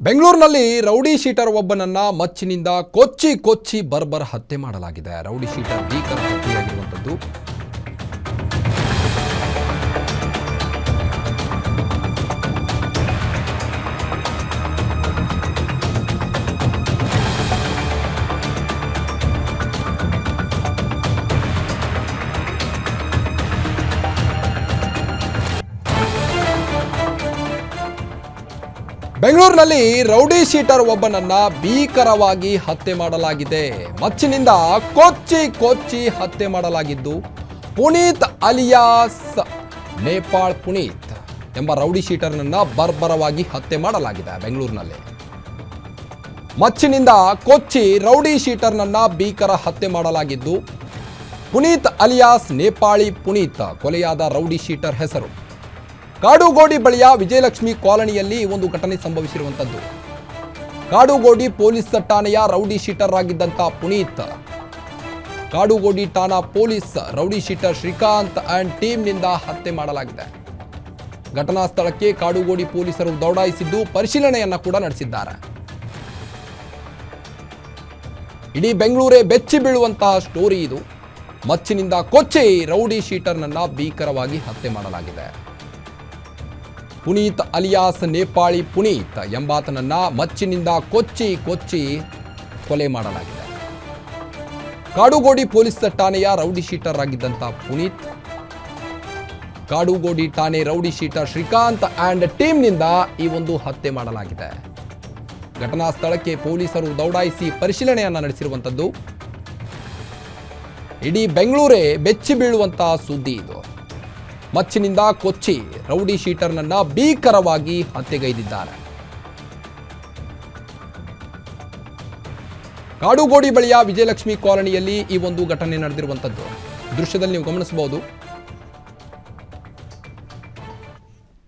ಬೆಂಗಳೂರಿನಲ್ಲಿ rowdy sheeter ಒಬ್ಬನನ್ನ ಮಚ್ಚಿನಿಂದ ಕೊಚ್ಚಿ ಬರ್ಬರ್ ಹತ್ಯೆ ಮಾಡಲಾಗಿದೆ. ರೌಡಿ ಶೀಟರ್ ಭೀಕರ ಹತ್ಯೆಯಾಗಿರುವಂಥದ್ದು. ಬೆಂಗಳೂರಿನಲ್ಲಿ ರೌಡಿ ಶೀಟರ್ ಒಬ್ಬನನ್ನ ಭೀಕರವಾಗಿ ಹತ್ಯೆ ಮಾಡಲಾಗಿದೆ. ಮಚ್ಚಿನಿಂದ ಕೊಚ್ಚಿ ಹತ್ಯೆ ಮಾಡಲಾಗಿದ್ದು ಪುನೀತ್ ಅಲಿಯಾಸ್ ನೇಪಾಳ್ ಪುನೀತ್ ಎಂಬ ರೌಡಿ ಶೀಟರ್ನನ್ನ ಬರ್ಬರವಾಗಿ ಹತ್ಯೆ ಮಾಡಲಾಗಿದೆ. ಬೆಂಗಳೂರಿನಲ್ಲಿ ಮಚ್ಚಿನಿಂದ ಕೊಚ್ಚಿ ರೌಡಿ ಶೀಟರ್ನನ್ನ ಭೀಕರ ಹತ್ಯೆ ಮಾಡಲಾಗಿದ್ದು ಪುನೀತ್ ಅಲಿಯಾಸ್ ನೇಪಾಳಿ ಪುನೀತ್ ಕೊಲೆಯಾದ ರೌಡಿ ಶೀಟರ್ ಹೆಸರು. ಕಾಡುಗೋಡಿ ಬಳಿಯ ವಿಜಯಲಕ್ಷ್ಮಿ ಕಾಲೋನಿಯಲ್ಲಿ ಒಂದು ಘಟನೆ ಸಂಭವಿಸಿರುವಂಥದ್ದು. ಕಾಡುಗೋಡಿ ಪೊಲೀಸ್ ಠಾಣೆಯ ರೌಡಿ ಶೀಟರ್ ಆಗಿದ್ದಂಥ ಪುನೀತ್ ಕಾಡುಗೋಡಿ ಠಾಣಾ police rowdy sheeter Srikanth and ಟೀಮ್ನಿಂದ ಹತ್ಯೆ ಮಾಡಲಾಗಿದೆ. ಘಟನಾ ಸ್ಥಳಕ್ಕೆ ಕಾಡುಗೋಡಿ ಪೊಲೀಸರು ದೌಡಾಯಿಸಿದ್ದು ಪರಿಶೀಲನೆಯನ್ನ ಕೂಡ ನಡೆಸಿದ್ದಾರೆ. ಇಡೀ ಬೆಂಗಳೂರೇ ಬೆಚ್ಚಿ ಬೀಳುವಂತಹ ಸ್ಟೋರಿ ಇದು. ಮಚ್ಚಿನಿಂದ ಕೊಚ್ಚಿ ರೌಡಿ ಶೀಟರ್ನನ್ನ ಭೀಕರವಾಗಿ ಹತ್ಯೆ ಮಾಡಲಾಗಿದೆ. ಪುನೀತ್ ಅಲಿಯಾಸ್ ನೇಪಾಳಿ ಪುನೀತ್ ಎಂಬಾತನನ್ನ ಮಚ್ಚಿನಿಂದ ಕೊಚ್ಚಿ ಕೊಲೆ ಮಾಡಲಾಗಿದೆ. ಕಾಡುಗೋಡಿ ಪೊಲೀಸ್ ಠಾಣೆಯ ರೌಡಿ ಶೀಟರ್ ಆಗಿದ್ದಂಥ ಪುನೀತ್ ಕಾಡುಗೋಡಿ ಠಾಣೆ ರೌಡಿ ಶೀಟರ್ ಶ್ರೀಕಾಂತ್ ಅಂಡ್ ಟೀಮ್ನಿಂದ ಈ ಒಂದು ಹತ್ಯೆ ಮಾಡಲಾಗಿದೆ. ಘಟನಾ ಸ್ಥಳಕ್ಕೆ ಪೊಲೀಸರು ದೌಡಾಯಿಸಿ ಪರಿಶೀಲನೆಯನ್ನ ನಡೆಸಿರುವಂಥದ್ದು. ಇಡೀ ಬೆಂಗಳೂರೇ ಬೆಚ್ಚಿ ಬೀಳುವಂತಹ ಸುದ್ದಿ ಇದು. ಮಚ್ಚಿನಿಂದ ಕೊಚ್ಚಿ ರೌಡಿ ಶೀಟರ್ನನ್ನ ಭೀಕರವಾಗಿ ಹತ್ಯೆಗೈದಿದ್ದಾರೆ. ಕಾಡುಗೋಡಿ ಬಳಿಯ ವಿಜಯಲಕ್ಷ್ಮಿ ಕಾಲೋನಿಯಲ್ಲಿ ಈ ಒಂದು ಘಟನೆ ನಡೆದಿರುವಂಥದ್ದು. ದೃಶ್ಯದಲ್ಲಿ ನೀವು ಗಮನಿಸಬಹುದು.